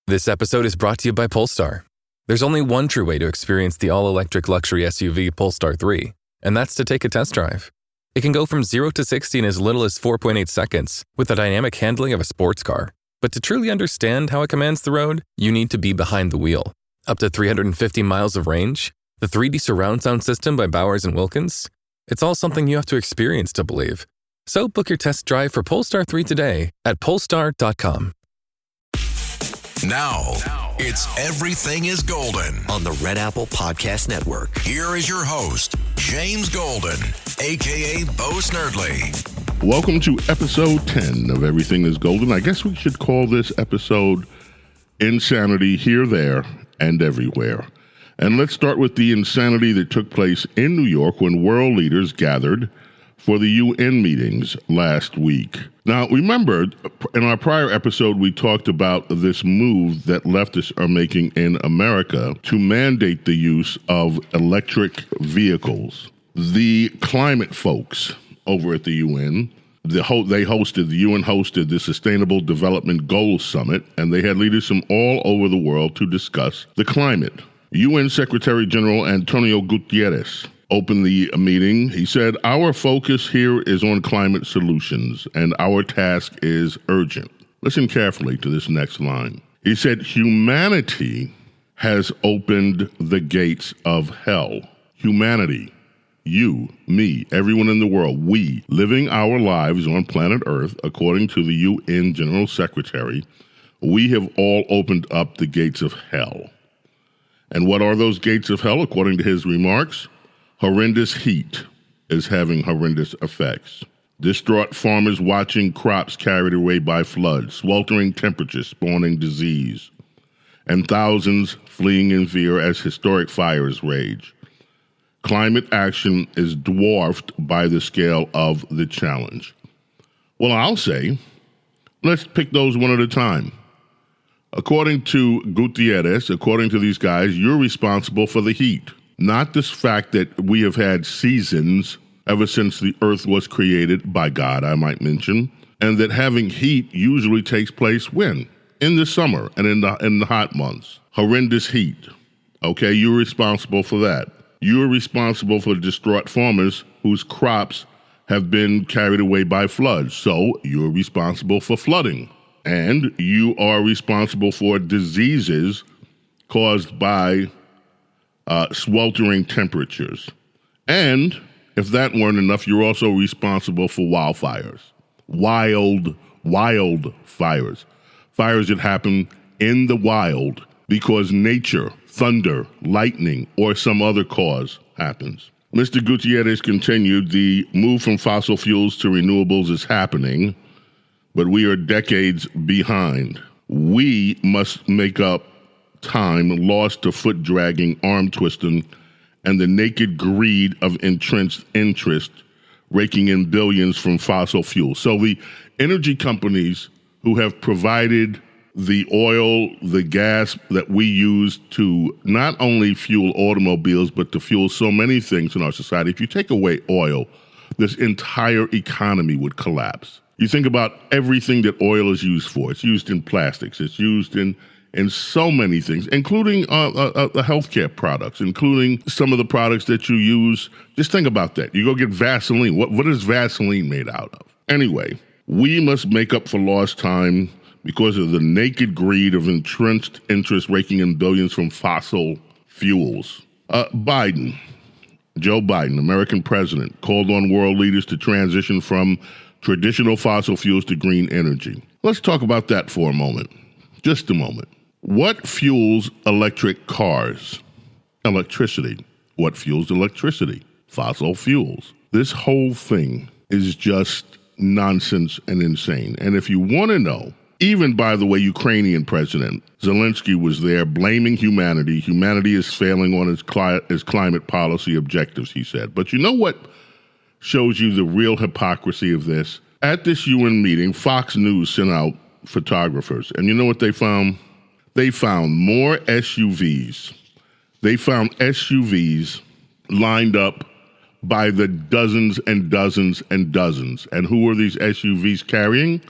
This episode is brought to you by Polestar. There's only one true way to experience the all-electric luxury SUV Polestar 3, and that's to take a test drive. It can go from 0 to 60 in as little as 4.8 seconds with the dynamic handling of a sports car. But to truly understand how it commands the road, you need to be behind the wheel. Up to 350 miles of range, the 3D surround sound system by Bowers & Wilkins. It's all something you have to experience to believe. So book your test drive for Polestar 3 today at Polestar.com. Now, it's Everything is Golden on the Red Apple Podcast Network. Here is your host, James Golden, a.k.a. Bo Snerdley. Welcome to episode 10 of Everything is Golden. I guess we should call this episode Insanity Here, There, and Everywhere. And let's start with the insanity that took place in New York when world leaders gathered for the UN meetings last week. Now, remember, in our prior episode, we talked about this move that leftists are making in America to mandate the use of electric vehicles. The climate folks over at the UN, the UN hosted the Sustainable Development Goals Summit, and they had leaders from all over the world to discuss the climate. UN Secretary General Antonio Guterres opened the meeting. He said, "Our focus here is on climate solutions, and our task is urgent." Listen carefully to this next line. He said, "Humanity has opened the gates of hell." Humanity, you, me, everyone in the world, we, living our lives on planet Earth, according to the UN General Secretary, we have all opened up the gates of hell. And what are those gates of hell, according to his remarks? Horrendous heat is having horrendous effects. Distraught farmers watching crops carried away by floods, sweltering temperatures spawning disease, and thousands fleeing in fear as historic fires rage. Climate action is dwarfed by the scale of the challenge. Well, I'll say, let's pick those one at a time. According to Gutierrez, according to these guys, you're responsible for the heat. Not this fact that we have had seasons ever since the earth was created by God, I might mention, and that having heat usually takes place when? In the summer and in the hot months. Horrendous heat. Okay, you're responsible for that. You're responsible for distraught farmers whose crops have been carried away by floods. So you're responsible for flooding. And you are responsible for diseases caused by sweltering temperatures. And if that weren't enough, you're also responsible for wildfires. Wild fires. Fires that happen in the wild because nature, thunder, lightning, or some other cause happens. Mr. Gutierrez continued, the move from fossil fuels to renewables is happening, but we are decades behind. We must make up time lost to foot-dragging, arm-twisting, and the naked greed of entrenched interest raking in billions from fossil fuels. So the energy companies who have provided the oil, the gas that we use to not only fuel automobiles, but to fuel so many things in our society, if you take away oil, this entire economy would collapse. You think about everything that oil is used for. It's used in plastics. It's used in so many things, including the healthcare products, including some of the products that you use. Just think about that. You go get Vaseline. What is Vaseline made out of? Anyway, we must make up for lost time because of the naked greed of entrenched interest raking in billions from fossil fuels. Joe Biden, American president, called on world leaders to transition from traditional fossil fuels to green energy. Let's talk about that for a moment. Just a moment. What fuels electric cars? Electricity. What fuels electricity? Fossil fuels. This whole thing is just nonsense and insane. And if you want to know, even, by the way, Ukrainian President Zelensky was there blaming humanity. Humanity is failing on its climate policy objectives, he said. But you know what shows you the real hypocrisy of this? At this UN meeting, Fox News sent out photographers. And you know what they found? They found more SUVs. They found SUVs lined up by the dozens and dozens and dozens. And who are these SUVs carrying?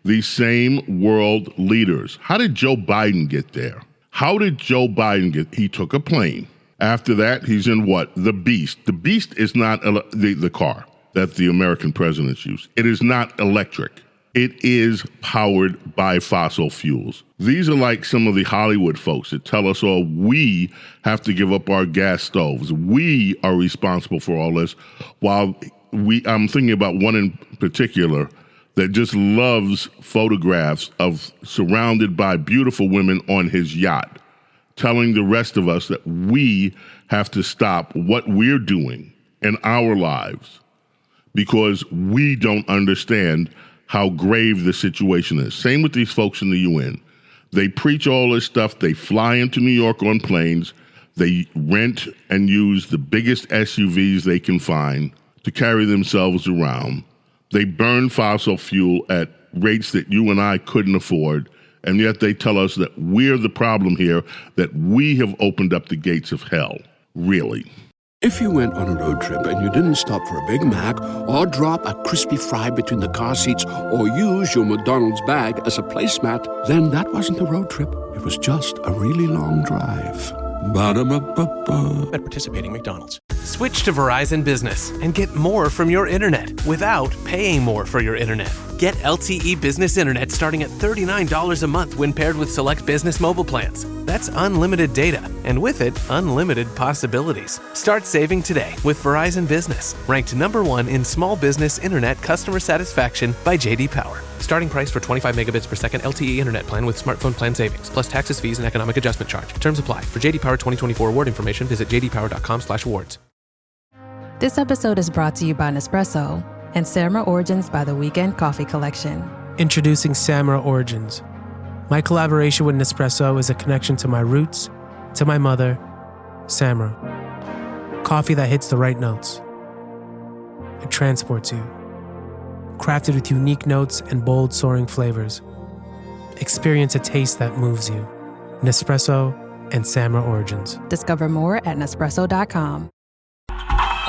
These same world leaders. How did Joe Biden get there? How did Joe Biden get? He took a plane. After that, he's in what? The Beast. The Beast is not the car that the American presidents use. It is not electric. It is powered by fossil fuels. These are like some of the Hollywood folks that tell us, oh, we have to give up our gas stoves. We are responsible for all this. While I'm thinking about one in particular that just loves photographs of surrounded by beautiful women on his yacht, telling the rest of us that we have to stop what we're doing in our lives because we don't understand how grave the situation is. Same with these folks in the UN. They preach all this stuff. They fly into New York on planes. They rent and use the biggest SUVs they can find to carry themselves around. They burn fossil fuel at rates that you and I couldn't afford. And yet they tell us that we're the problem here, that we have opened up the gates of hell. Really. If you went on a road trip and you didn't stop for a Big Mac or drop a crispy fry between the car seats or use your McDonald's bag as a placemat, then that wasn't a road trip. It was just a really long drive. Ba-da-ba-ba-ba. At participating McDonald's. Switch to Verizon Business and get more from your internet without paying more for your internet. Get LTE Business Internet starting at $39 a month when paired with select business mobile plans. That's unlimited data, and with it, unlimited possibilities. Start saving today with Verizon Business, ranked #1 in small business internet customer satisfaction by J.D. Power. Starting price for 25 megabits per second LTE internet plan with smartphone plan savings, plus taxes, fees, and economic adjustment charge. Terms apply. For J.D. Power 2024 award information, visit jdpower.com/awards. This episode is brought to you by Nespresso and Samra Origins by The Weekend Coffee Collection. Introducing Samra Origins. My collaboration with Nespresso is a connection to my roots, to my mother, Samra. Coffee that hits the right notes. It transports you. Crafted with unique notes and bold, soaring flavors. Experience a taste that moves you. Nespresso and Samra Origins. Discover more at Nespresso.com.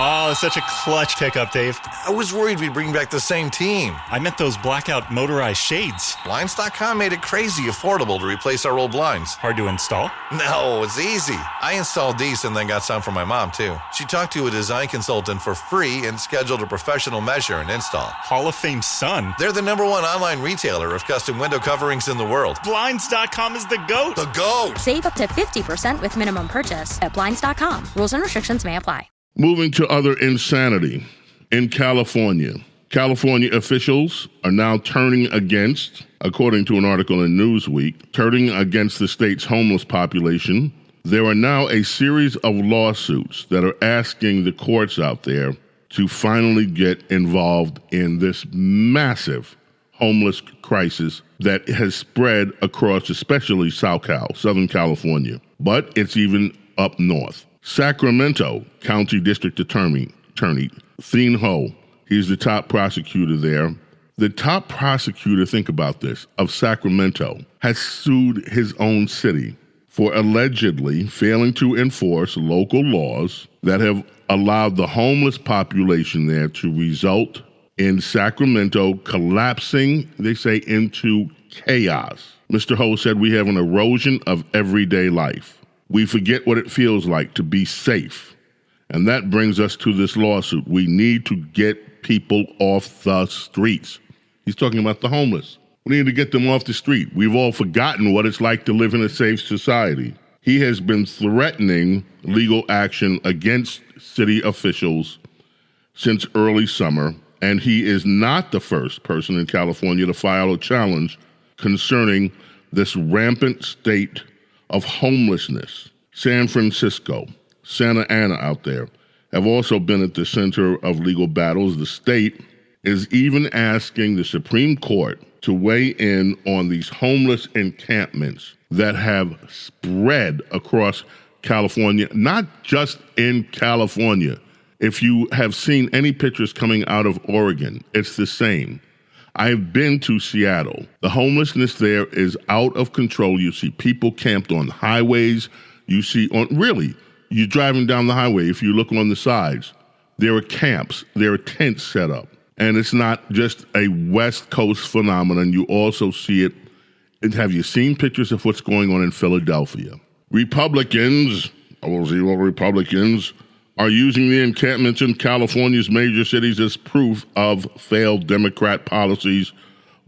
Oh, such a clutch pickup, Dave. I was worried we'd bring back the same team. I meant those blackout motorized shades. Blinds.com made it crazy affordable to replace our old blinds. Hard to install? No, it's easy. I installed these and then got some for my mom, too. She talked to a design consultant for free and scheduled a professional measure and install. Hall of Fame son. They're the #1 online retailer of custom window coverings in the world. Blinds.com is the GOAT. The GOAT! Save up to 50% with minimum purchase at Blinds.com. Rules and restrictions may apply. Moving to other insanity in California. California officials are now turning against, according to an article in Newsweek, turning against the state's homeless population. There are now a series of lawsuits that are asking the courts out there to finally get involved in this massive homeless crisis that has spread across especially Southern California, but it's even up north. Sacramento County District Attorney Thien Ho, he's the top prosecutor there. The top prosecutor, think about this, of Sacramento has sued his own city for allegedly failing to enforce local laws that have allowed the homeless population there to result in Sacramento collapsing, they say, into chaos. Mr. Ho said, "We have an erosion of everyday life. We forget what it feels like to be safe." And that brings us to this lawsuit. We need to get people off the streets. He's talking about the homeless. We need to get them off the street. We've all forgotten what it's like to live in a safe society. He has been threatening legal action against city officials since early summer, and he is not the first person in California to file a challenge concerning this rampant state of homelessness. San Francisco, Santa Ana out there have also been at the center of legal battles. The state is even asking the Supreme Court to weigh in on these homeless encampments that have spread across California, not just in California. If you have seen any pictures coming out of Oregon, it's the same. I've been to Seattle. The homelessness there is out of control. You see people camped on highways. You see you're driving down the highway. If you look on the sides, there are camps, there are tents set up. And it's not just a West Coast phenomenon. You also see it. And have you seen pictures of what's going on in Philadelphia? Republicans are using the encampments in California's major cities as proof of failed Democrat policies,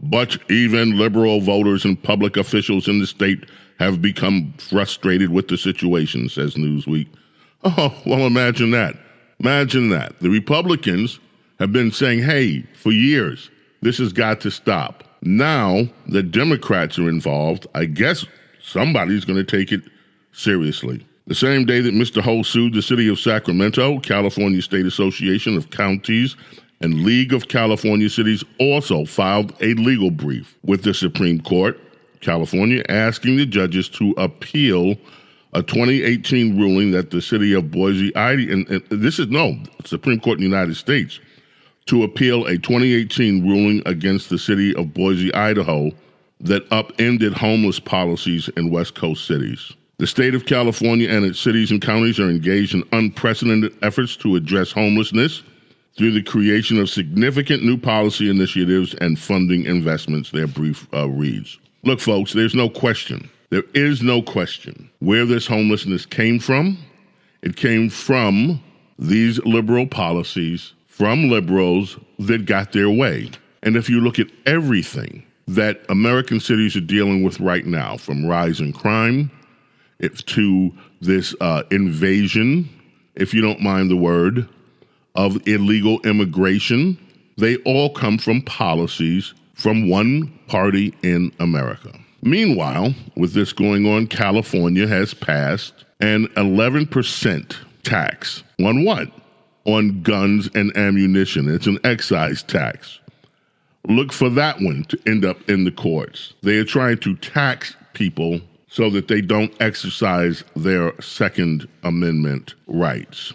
but even liberal voters and public officials in the state have become frustrated with the situation, says Newsweek. Oh, well, imagine that. Imagine that. The Republicans have been saying, hey, for years, this has got to stop. Now the Democrats are involved. I guess somebody's going to take it seriously. The same day that Mr. Ho sued the city of Sacramento, California State Association of Counties and League of California Cities also filed a legal brief with the Supreme Court, California, asking the judges to appeal a 2018 ruling that the city of Boise, Supreme Court in the United States, to appeal a 2018 ruling against the city of Boise, Idaho, that upended homeless policies in West Coast cities. The state of California and its cities and counties are engaged in unprecedented efforts to address homelessness through the creation of significant new policy initiatives and funding investments, their brief reads. Look, folks, there's no question. There is no question where this homelessness came from. It came from these liberal policies, from liberals that got their way. And if you look at everything that American cities are dealing with right now, from rising crime, to this invasion, if you don't mind the word, of illegal immigration, they all come from policies from one party in America. Meanwhile, with this going on, California has passed an 11% tax on what? On guns and ammunition. It's an excise tax. Look for that one to end up in the courts. They are trying to tax people so that they don't exercise their Second Amendment rights.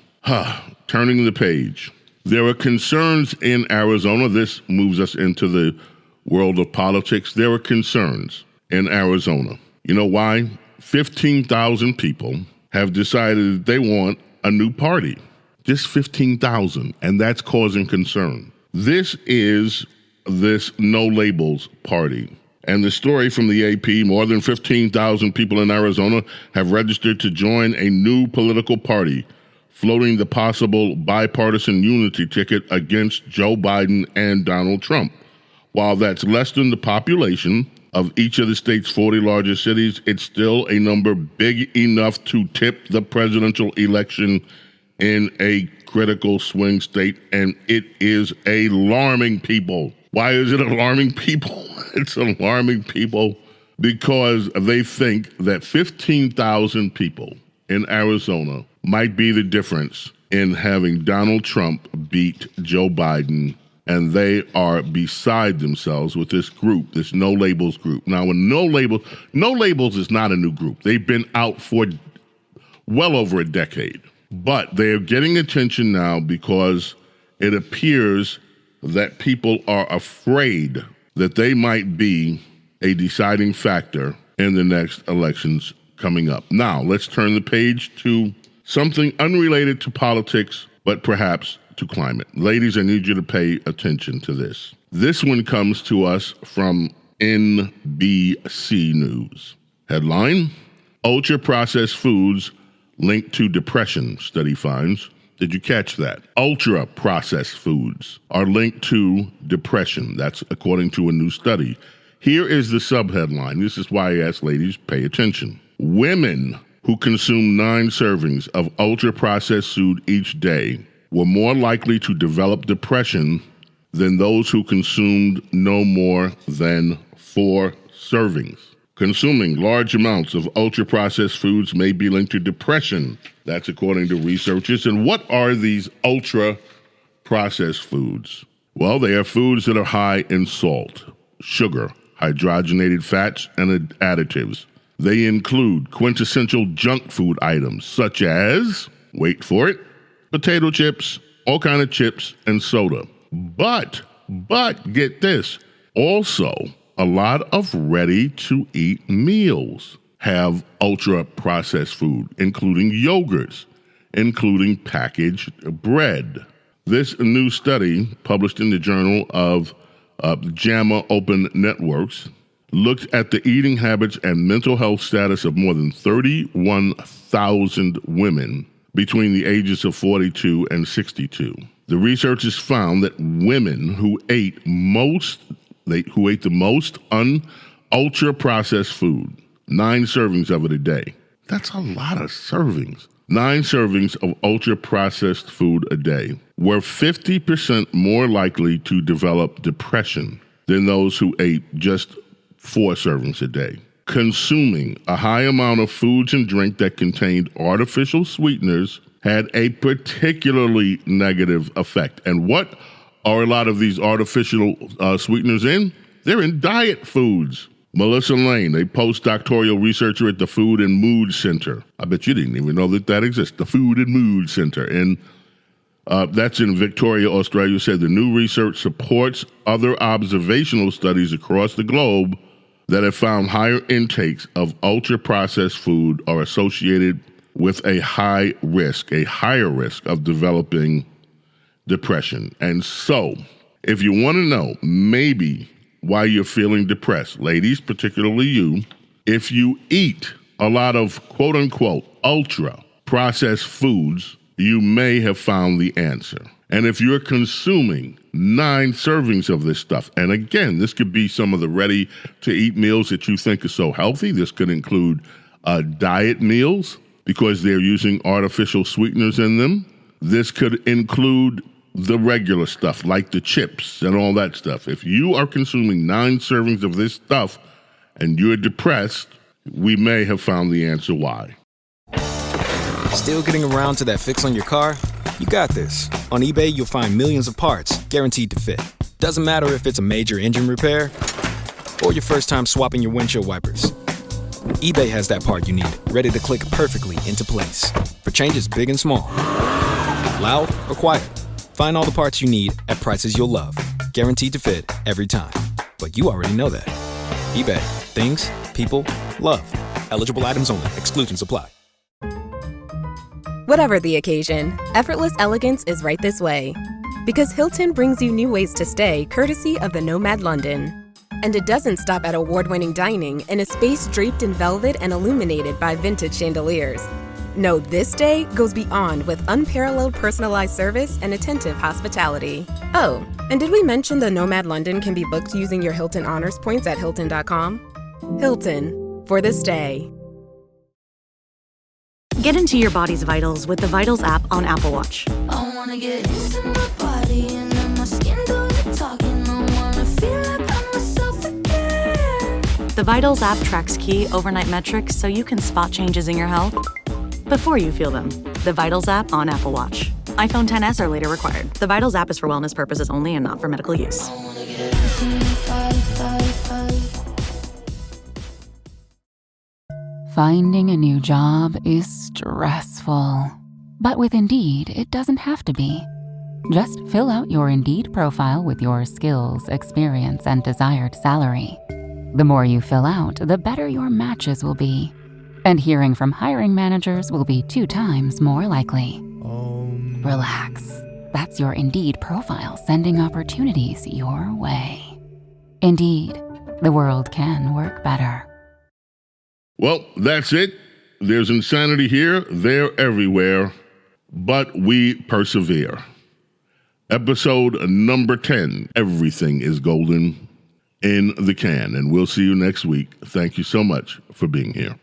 Turning the page. There are concerns in Arizona. This moves us into the world of politics. There are concerns in Arizona. You know why? 15,000 people have decided that they want a new party. Just 15,000, and that's causing concern. This is this No Labels party. And the story from the AP, more than 15,000 people in Arizona have registered to join a new political party, floating the possible bipartisan unity ticket against Joe Biden and Donald Trump. While that's less than the population of each of the state's 40 largest cities, it's still a number big enough to tip the presidential election in a critical swing state, and it is alarming people. Why is it alarming people? It's alarming people because they think that 15,000 people in Arizona might be the difference in having Donald Trump beat Joe Biden, and they are beside themselves with this group, this No Labels group. Now, No Labels is not a new group. They've been out for well over a decade, but they are getting attention now because it appears that people are afraid that they might be a deciding factor in the next elections coming up. Now, let's turn the page to something unrelated to politics, but perhaps to climate. Ladies, I need you to pay attention to this. This one comes to us from NBC News. Headline, ultra-processed foods linked to depression, study finds. Did you catch that? Ultra-processed foods are linked to depression. That's according to a new study. Here is the subheadline. This is why I ask ladies, pay attention. Women who consume 9 servings of ultra-processed food each day were more likely to develop depression than those who consumed no more than 4 servings. Consuming large amounts of ultra-processed foods may be linked to depression. That's according to researchers. And what are these ultra-processed foods? Well, they are foods that are high in salt, sugar, hydrogenated fats, and additives. They include quintessential junk food items such as, wait for it, potato chips, all kind of chips, and soda. But get this, also a lot of ready-to-eat meals have ultra-processed food, including yogurts, including packaged bread. This new study, published in the Journal of JAMA Open Networks, looked at the eating habits and mental health status of more than 31,000 women between the ages of 42 and 62. The researchers found that women who ate the most ultra-processed food, 9 servings of it a day. That's a lot of servings. 9 servings of ultra-processed food a day were 50% more likely to develop depression than those who ate just 4 servings a day. Consuming a high amount of foods and drink that contained artificial sweeteners had a particularly negative effect. And what are a lot of these artificial sweeteners in? They're in diet foods. Melissa Lane, a postdoctoral researcher at the Food and Mood Center. I bet you didn't even know that exists, the Food and Mood Center. And that's in Victoria, Australia, said the new research supports other observational studies across the globe that have found higher intakes of ultra-processed food are associated with a higher risk of developing depression. And so, if you want to know maybe why you're feeling depressed, ladies, particularly you, if you eat a lot of quote-unquote ultra-processed foods, you may have found the answer. And if you're consuming 9 servings of this stuff, and again, this could be some of the ready-to-eat meals that you think are so healthy. This could include diet meals because they're using artificial sweeteners in them. This could include the regular stuff like the chips and all that stuff. If you are consuming 9 servings of this stuff and you're depressed, we may have found the answer why. Still getting around to that fix on your car? You got this. On eBay, you'll find millions of parts guaranteed to fit. Doesn't matter if it's a major engine repair or your first time swapping your windshield wipers. eBay has that part you need, ready to click perfectly into place for changes big and small. Loud or quiet, find all the parts you need at prices you'll love. Guaranteed to fit every time. But you already know that. eBay. Things, people, love. Eligible items only. Exclusions apply. Whatever the occasion, effortless elegance is right this way. Because Hilton brings you new ways to stay courtesy of the Nomad London. And it doesn't stop at award-winning dining in a space draped in velvet and illuminated by vintage chandeliers. No, this day goes beyond with unparalleled personalized service and attentive hospitality. Oh, and did we mention the Nomad London can be booked using your Hilton Honors points at Hilton.com? Hilton, for this day. Get into your body's vitals with the Vitals app on Apple Watch. I wanna get into my body and then my skin do the talking. I wanna feel like I'm myself again. The Vitals app tracks key overnight metrics so you can spot changes in your health before you feel them. The Vitals app on Apple Watch. iPhone XS or later required. The Vitals app is for wellness purposes only and not for medical use. Finding a new job is stressful. But with Indeed, it doesn't have to be. Just fill out your Indeed profile with your skills, experience, and desired salary. The more you fill out, the better your matches will be. And hearing from hiring managers will be 2 times more likely. Relax. That's your Indeed profile sending opportunities your way. Indeed, the world can work better. Well, that's it. There's insanity here, there, everywhere, but we persevere. Episode number 10, Everything is Golden, in the can. And we'll see you next week. Thank you so much for being here.